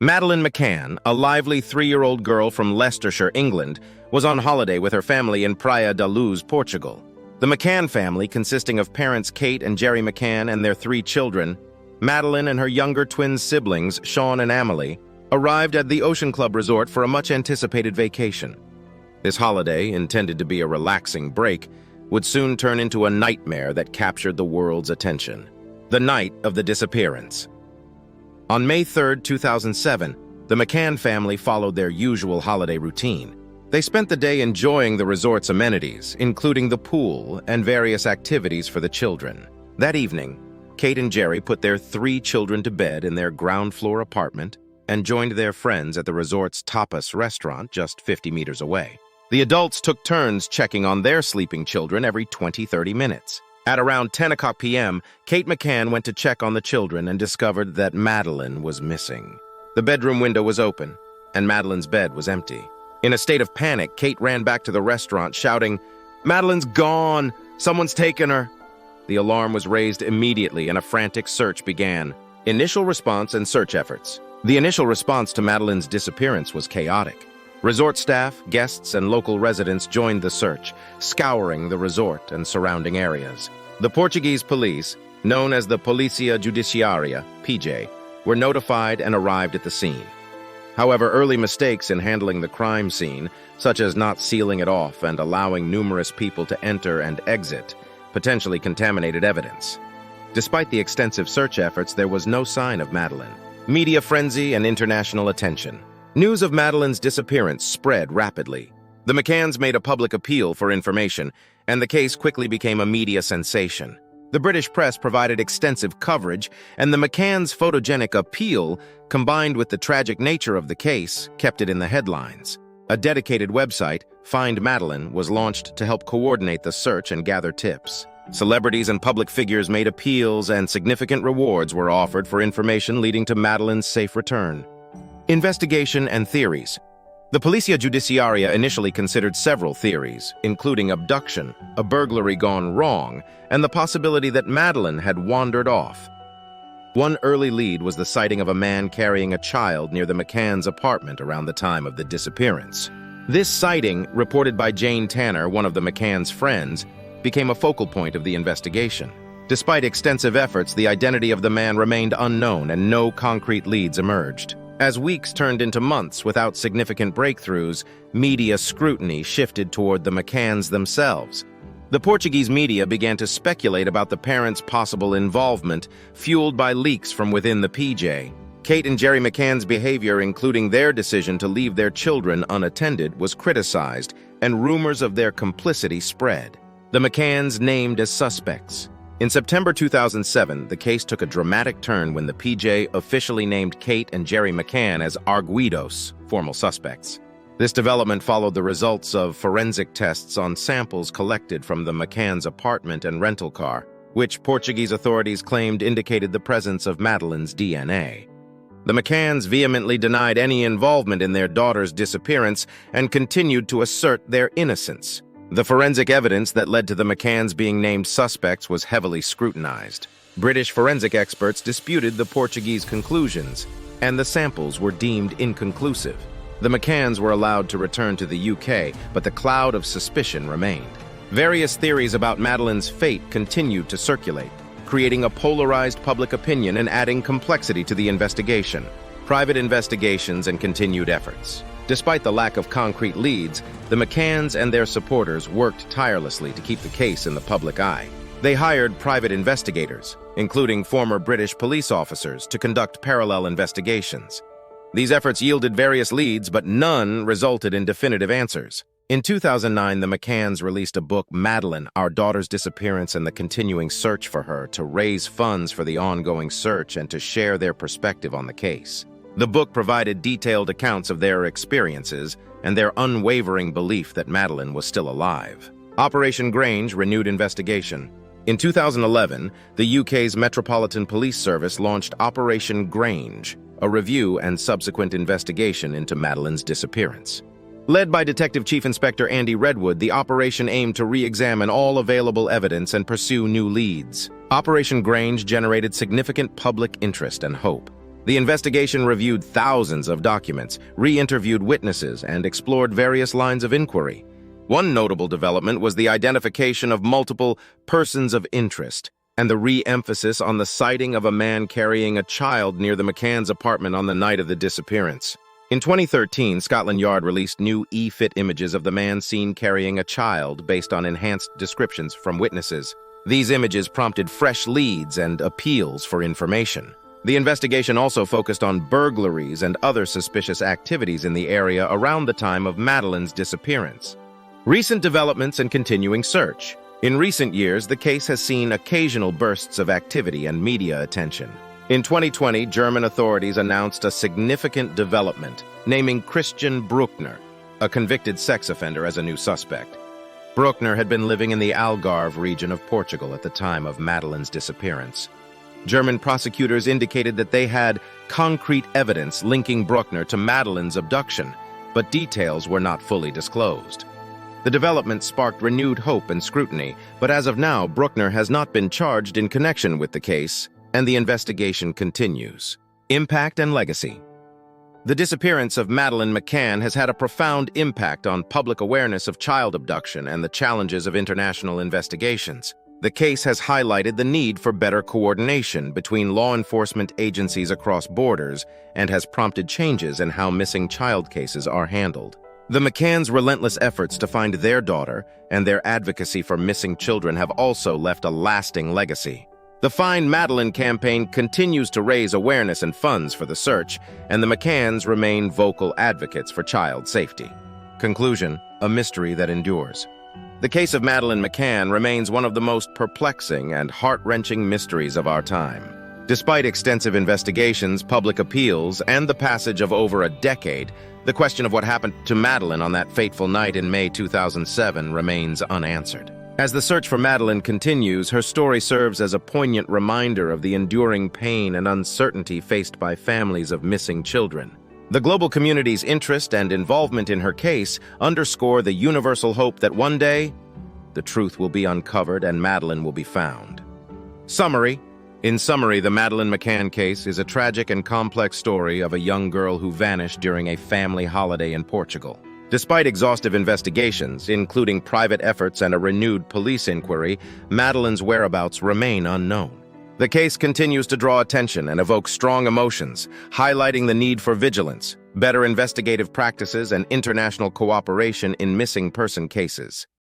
Madeleine McCann, a lively 3-year-old girl from Leicestershire, England, was on holiday with her family in Praia da Luz, Portugal. The McCann family, consisting of parents Kate and Gerry McCann and their 3 children, Madeleine and her younger twin siblings, Sean and Amelie, arrived at the Ocean Club Resort for a much-anticipated vacation. This holiday, intended to be a relaxing break, would soon turn into a nightmare that captured the world's attention. The night of the disappearance. On May 3, 2007, the McCann family followed their usual holiday routine. They spent the day enjoying the resort's amenities, including the pool and various activities for the children. That evening, Kate and Gerry put their 3 children to bed in their ground-floor apartment and joined their friends at the resort's tapas restaurant just 50 meters away. The adults took turns checking on their sleeping children every 20-30 minutes. At around 10 o'clock p.m., Kate McCann went to check on the children and discovered that Madeleine was missing. The bedroom window was open, and Madeleine's bed was empty. In a state of panic, Kate ran back to the restaurant, shouting, "Madeleine's gone! Someone's taken her!" The alarm was raised immediately, and a frantic search began. Initial response and search efforts. The initial response to Madeleine's disappearance was chaotic. Resort staff, guests, and local residents joined the search, scouring the resort and surrounding areas. The Portuguese police, known as the Polícia Judiciária, PJ, were notified and arrived at the scene. However, early mistakes in handling the crime scene, such as not sealing it off and allowing numerous people to enter and exit, potentially contaminated evidence. Despite the extensive search efforts, there was no sign of Madeleine. Media frenzy and international attention. News of Madeleine's disappearance spread rapidly. The McCanns made a public appeal for information, and the case quickly became a media sensation. The British press provided extensive coverage, and the McCanns' photogenic appeal, combined with the tragic nature of the case, kept it in the headlines. A dedicated website, Find Madeleine, was launched to help coordinate the search and gather tips. Celebrities and public figures made appeals, and significant rewards were offered for information leading to Madeleine's safe return. Investigation and theories. The Polícia Judiciária initially considered several theories, including abduction, a burglary gone wrong, and the possibility that Madeleine had wandered off. One early lead was the sighting of a man carrying a child near the McCann's apartment around the time of the disappearance. This sighting, reported by Jane Tanner, one of the McCann's friends, became a focal point of the investigation. Despite extensive efforts, the identity of the man remained unknown and no concrete leads emerged. As weeks turned into months without significant breakthroughs, media scrutiny shifted toward the McCanns themselves. The Portuguese media began to speculate about the parents' possible involvement, fueled by leaks from within the PJ. Kate and Gerry McCann's behavior, including their decision to leave their children unattended, was criticized, and rumors of their complicity spread. The McCanns named as suspects. In September 2007, the case took a dramatic turn when the PJ officially named Kate and Gerry McCann as arguidos, formal suspects. This development followed the results of forensic tests on samples collected from the McCann's apartment and rental car, which Portuguese authorities claimed indicated the presence of Madeleine's DNA. The McCanns vehemently denied any involvement in their daughter's disappearance and continued to assert their innocence. The forensic evidence that led to the McCanns being named suspects was heavily scrutinized. British forensic experts disputed the Portuguese conclusions, and the samples were deemed inconclusive. The McCanns were allowed to return to the UK, but the cloud of suspicion remained. Various theories about Madeleine's fate continued to circulate, creating a polarized public opinion and adding complexity to the investigation. Private investigations and continued efforts. Despite the lack of concrete leads, the McCanns and their supporters worked tirelessly to keep the case in the public eye. They hired private investigators, including former British police officers, to conduct parallel investigations. These efforts yielded various leads, but none resulted in definitive answers. In 2009, the McCanns released a book, Madeleine, Our Daughter's Disappearance and the Continuing Search for Her, to raise funds for the ongoing search and to share their perspective on the case. The book provided detailed accounts of their experiences and their unwavering belief that Madeleine was still alive. Operation Grange renewed investigation. In 2011, the UK's Metropolitan Police Service launched Operation Grange, a review and subsequent investigation into Madeleine's disappearance. Led by Detective Chief Inspector Andy Redwood, the operation aimed to re-examine all available evidence and pursue new leads. Operation Grange generated significant public interest and hope. The investigation reviewed thousands of documents, re-interviewed witnesses, and explored various lines of inquiry. One notable development was the identification of multiple persons of interest and the re-emphasis on the sighting of a man carrying a child near the McCann's apartment on the night of the disappearance. In 2013, Scotland Yard released new e-fit images of the man seen carrying a child based on enhanced descriptions from witnesses. These images prompted fresh leads and appeals for information. The investigation also focused on burglaries and other suspicious activities in the area around the time of Madeleine's disappearance. Recent developments and continuing search. In recent years, the case has seen occasional bursts of activity and media attention. In 2020, German authorities announced a significant development, naming Christian Bruckner, a convicted sex offender, as a new suspect. Bruckner had been living in the Algarve region of Portugal at the time of Madeleine's disappearance. German prosecutors indicated that they had concrete evidence linking Bruckner to Madeleine's abduction, but details were not fully disclosed. The development sparked renewed hope and scrutiny, but as of now, Bruckner has not been charged in connection with the case, and the investigation continues. Impact and legacy. The disappearance of Madeleine McCann has had a profound impact on public awareness of child abduction and the challenges of international investigations. The case has highlighted the need for better coordination between law enforcement agencies across borders and has prompted changes in how missing child cases are handled. The McCann's relentless efforts to find their daughter and their advocacy for missing children have also left a lasting legacy. The Find Madeleine campaign continues to raise awareness and funds for the search, and the McCanns remain vocal advocates for child safety. Conclusion: a mystery that endures. The case of Madeleine McCann remains one of the most perplexing and heart-wrenching mysteries of our time. Despite extensive investigations, public appeals, and the passage of over a decade, the question of what happened to Madeleine on that fateful night in May 2007 remains unanswered. As the search for Madeleine continues, her story serves as a poignant reminder of the enduring pain and uncertainty faced by families of missing children. The global community's interest and involvement in her case underscore the universal hope that one day, the truth will be uncovered and Madeleine will be found. Summary. In summary, the Madeleine McCann case is a tragic and complex story of a young girl who vanished during a family holiday in Portugal. Despite exhaustive investigations, including private efforts and a renewed police inquiry, Madeleine's whereabouts remain unknown. The case continues to draw attention and evoke strong emotions, highlighting the need for vigilance, better investigative practices, and international cooperation in missing person cases.